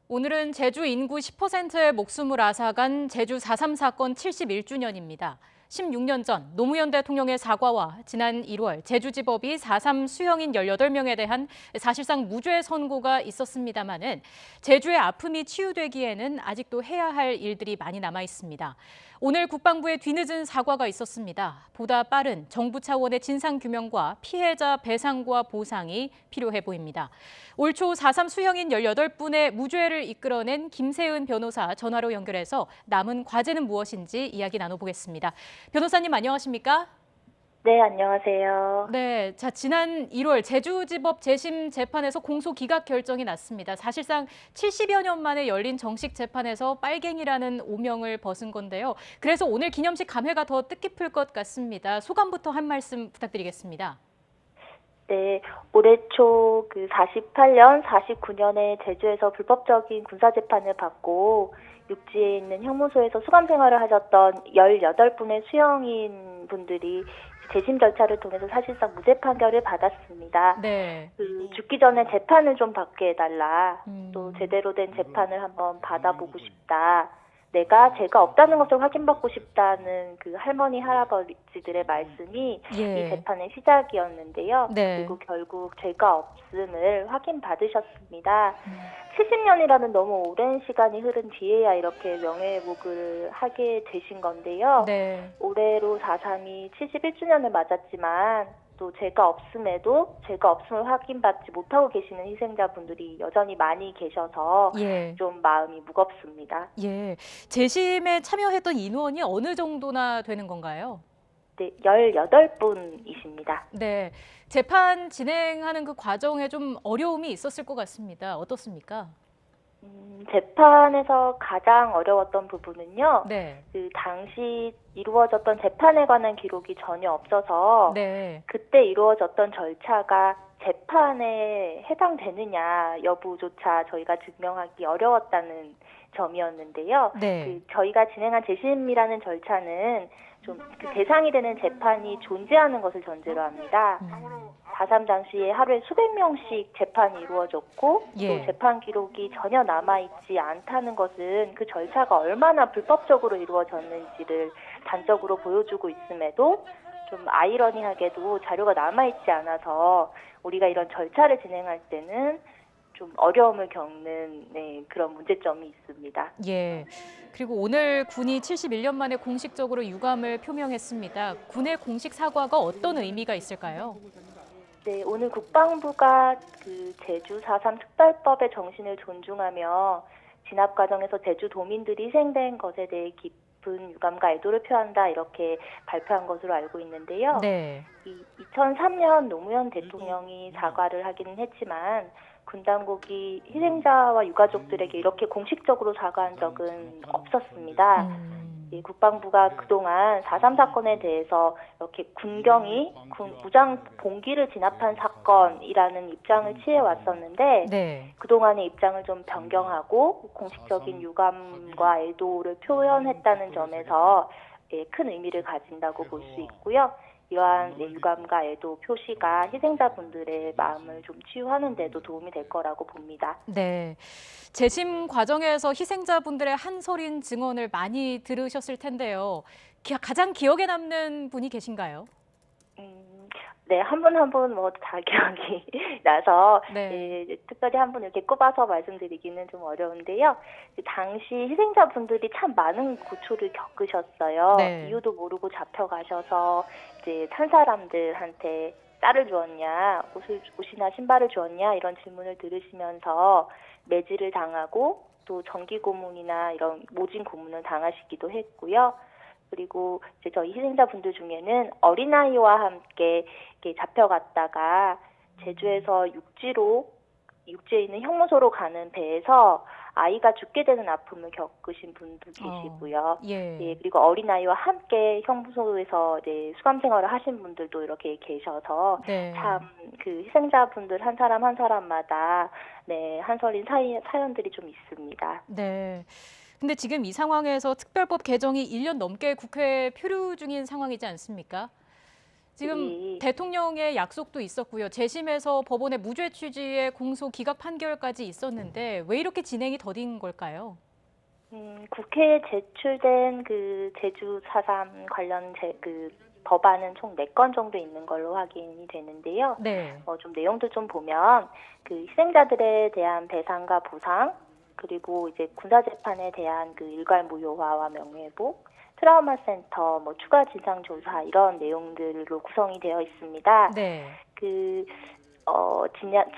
오늘은 제주 인구 10%의 목숨을 앗아간 제주 4.3 사건 71주년입니다. 16년 전 노무현 대통령의 사과와 지난 1월 제주지법이 4.3 수형인 18명에 대한 사실상 무죄 선고가 있었습니다마는 제주의 아픔이 치유되기에는 아직도 해야 할 일들이 많이 남아 있습니다. 오늘 국방부의 뒤늦은 사과가 있었습니다. 보다 빠른 정부 차원의 진상규명과 피해자 배상과 보상이 필요해 보입니다. 올 초 4.3 수형인 18분의 무죄를 이끌어낸 김세은 변호사 전화로 연결해서 남은 과제는 무엇인지 이야기 나눠보겠습니다. 변호사님 안녕하십니까? 네, 안녕하세요. 네, 지난 1월 제주지법 재심 재판에서 공소 기각 결정이 났습니다. 사실상 70여 년 만에 열린 정식 재판에서 빨갱이라는 오명을 벗은 건데요. 그래서 오늘 기념식 감회가 더 뜻깊을 것 같습니다. 소감부터 한 말씀 부탁드리겠습니다. 네, 올해 초 48년, 49년에 제주에서 불법적인 군사재판을 받고 육지에 있는 형무소에서 수감 생활을 하셨던 18분의 수형인 분들이 재심 절차를 통해서 사실상 무죄 판결을 받았습니다. 네. 죽기 전에 재판을 좀 받게 해달라. 또 제대로 된 재판을 한번 받아보고 싶다. 내가 죄가 없다는 것을 확인받고 싶다는 그 할머니, 할아버지들의 말씀이 이 재판의 시작이었는데요. 네. 그리고 결국 죄가 없음을 확인받으셨습니다. 70년이라는 너무 오랜 시간이 흐른 뒤에야 이렇게 명예회복을 하게 되신 건데요. 네. 올해로 4.3이 71주년을 맞았지만 또 죄가 없음에도 죄가 없음을 확인받지 못하고 계시는 희생자분들이 여전히 많이 계셔서 좀 마음이 무겁습니다. 재심에 참여했던 인원이 어느 정도나 되는 건가요? 네, 18분이십니다. 네, 재판 진행하는 그 과정에 좀 어려움이 있었을 것 같습니다. 어떻습니까? 재판에서 가장 어려웠던 부분은요. 네. 그 당시 이루어졌던 재판에 관한 기록이 전혀 없어서 그때 이루어졌던 절차가 재판에 해당되느냐 여부조차 저희가 증명하기 어려웠다는 점이었는데요. 저희가 진행한 재심이라는 절차는 좀 그 대상이 되는 재판이 존재하는 것을 전제로 합니다. 4.3 당시에 하루에 수백 명씩 재판이 이루어졌고 또 재판 기록이 전혀 남아있지 않다는 것은 그 절차가 얼마나 불법적으로 이루어졌는지를 단적으로 보여주고 있음에도 좀 아이러니하게도 자료가 남아있지 않아서 우리가 이런 절차를 진행할 때는 좀 어려움을 겪는 그런 문제점이 있습니다. 그리고 오늘 군이 71년 만에 공식적으로 유감을 표명했습니다. 군의 공식 사과가 어떤 의미가 있을까요? 네, 오늘 국방부가 그 제주 4.3 특별법의 정신을 존중하며 진압 과정에서 제주도민들이 희생된 것에 대해 깊은 유감과 애도를 표한다 이렇게 발표한 것으로 알고 있는데요. 2003년 노무현 대통령이 사과를 하기는 했지만 군 당국이 희생자와 유가족들에게 이렇게 공식적으로 사과한 적은 없었습니다. 국방부가 그동안 4.3 사건에 대해서 이렇게 군경이 무장 봉기를 진압한 사건이라는 입장을 취해왔었는데 그동안의 입장을 좀 변경하고 공식적인 유감과 애도를 표현했다는 점에서 큰 의미를 가진다고 볼 수 있고요. 이러한 유감과 애도 표시가 희생자분들의 마음을 좀 치유하는 데도 도움이 될 거라고 봅니다. 재심 과정에서 희생자분들의 한서린 증언을 많이 들으셨을 텐데요. 가장 기억에 남는 분이 계신가요? 네, 한 분 한 분 뭐 다 기억이 나서 특별히 한 분 이렇게 꼽아서 말씀드리기는 좀 어려운데요. 당시 희생자분들이 참 많은 고초를 겪으셨어요. 이유도 모르고 잡혀가셔서 이제 산 사람들한테 쌀을 주었냐, 옷이나 신발을 주었냐 이런 질문을 들으시면서 매질을 당하고 또 정기 고문이나 이런 모진 고문을 당하시기도 했고요. 그리고 이제 저희 희생자분들 중에는 어린아이와 함께 이렇게 잡혀갔다가 제주에서 육지에 있는 형무소로 가는 배에서 아이가 죽게 되는 아픔을 겪으신 분도 계시고요. 그리고 어린아이와 함께 형무소에서 수감 생활을 하신 분들도 이렇게 계셔서 참 그 희생자분들 한 사람 한 사람마다 한서린 사연들이 좀 있습니다. 근데 지금 이 상황에서 특별법 개정이 1년 넘게 국회에 표류 중인 상황이지 않습니까? 지금 대통령의 약속도 있었고요. 재심에서 법원의 무죄 취지의 공소 기각 판결까지 있었는데 왜 이렇게 진행이 더딘 걸까요? 국회에 제출된 그 제주 4.3 관련 법안은 총 4건 정도 있는 걸로 확인이 되는데요. 네. 좀 내용도 좀 보면 그 희생자들에 대한 배상과 보상, 그리고 이제 군사재판에 대한 그 일괄 무효화와 명예회복, 트라우마 센터, 추가 진상 조사 이런 내용들로 구성이 되어 있습니다. 네.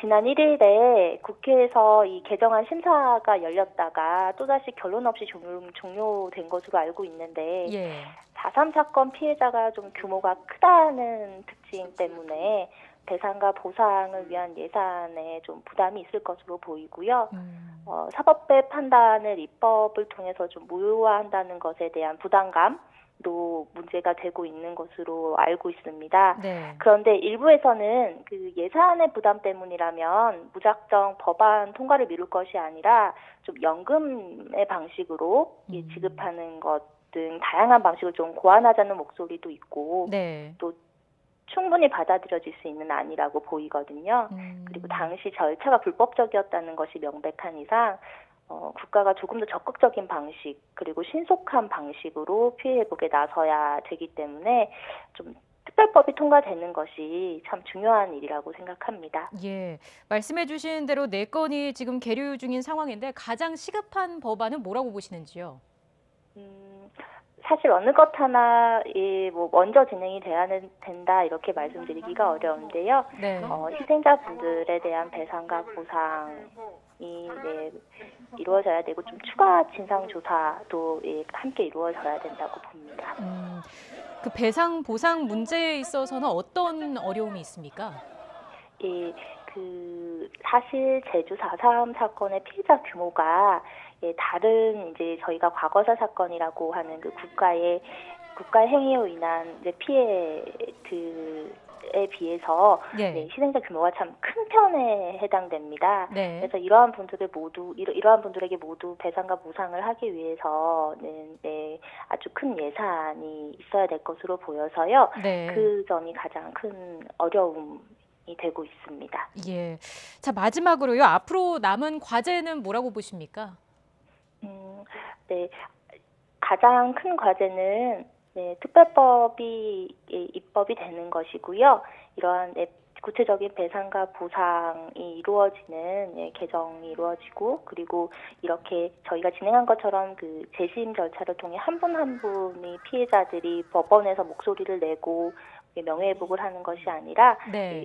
지난 1일에 국회에서 이 개정안 심사가 열렸다가 또다시 결론 없이 종료된 것으로 알고 있는데, 예. 4.3 사건 피해자가 좀 규모가 크다는 특징 때문에 배상과 보상을 위한 예산에 좀 부담이 있을 것으로 보이고요. 사법부의 판단을 입법을 통해서 좀 무효화한다는 것에 대한 부담감도 문제가 되고 있는 것으로 알고 있습니다. 네. 그런데 일부에서는 그 예산의 부담 때문이라면 무작정 법안 통과를 미룰 것이 아니라 좀 연금의 방식으로 지급하는 것 등 다양한 방식을 좀 고안하자는 목소리도 있고, 네. 또 충분히 받아들여질 수 있는 안이라고 보이거든요. 그리고 당시 절차가 불법적이었다는 것이 명백한 이상 국가가 조금 더 적극적인 방식 그리고 신속한 방식으로 피해 회복에 나서야 되기 때문에 좀 특별법이 통과되는 것이 참 중요한 일이라고 생각합니다. 예, 말씀해 주신 대로 4건이 지금 계류 중인 상황인데 가장 시급한 법안은 뭐라고 보시는지요? 사실 어느 것 하나 먼저 진행이 된다 이렇게 말씀드리기가 어려운데요. 네. 희생자분들에 대한 배상과 보상이 이루어져야 되고 좀 추가 진상 조사도 함께 이루어져야 된다고 봅니다. 그 배상 보상 문제에 있어서는 어떤 어려움이 있습니까? 사실 제주 4.3 사건의 피해자 규모가 다른 이제 저희가 과거사 사건이라고 하는 그 국가의 행위로 인한 이제 피해들에 비해서 희생자 규모가 참 큰 편에 해당됩니다. 네. 그래서 이러한 분들에게 모두 배상과 보상을 하기 위해서는 아주 큰 예산이 있어야 될 것으로 보여서요. 네. 그 점이 가장 큰 어려움이 되고 있습니다. 예. 자, 마지막으로요. 앞으로 남은 과제는 뭐라고 보십니까? 네. 가장 큰 과제는 특별법이 입법이 되는 것이고요. 이러한 구체적인 배상과 보상이 이루어지는 개정이 이루어지고, 그리고 이렇게 저희가 진행한 것처럼 그 재심 절차를 통해 한 분 한 분이 피해자들이 법원에서 목소리를 내고 명예회복을 하는 것이 아니라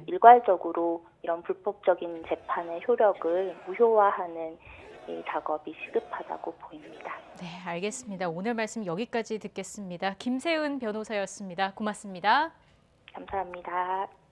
일괄적으로 이런 불법적인 재판의 효력을 무효화하는 작업이 시급하다고 보입니다. 네, 알겠습니다. 오늘 말씀 여기까지 듣겠습니다. 김세은 변호사였습니다. 고맙습니다. 감사합니다.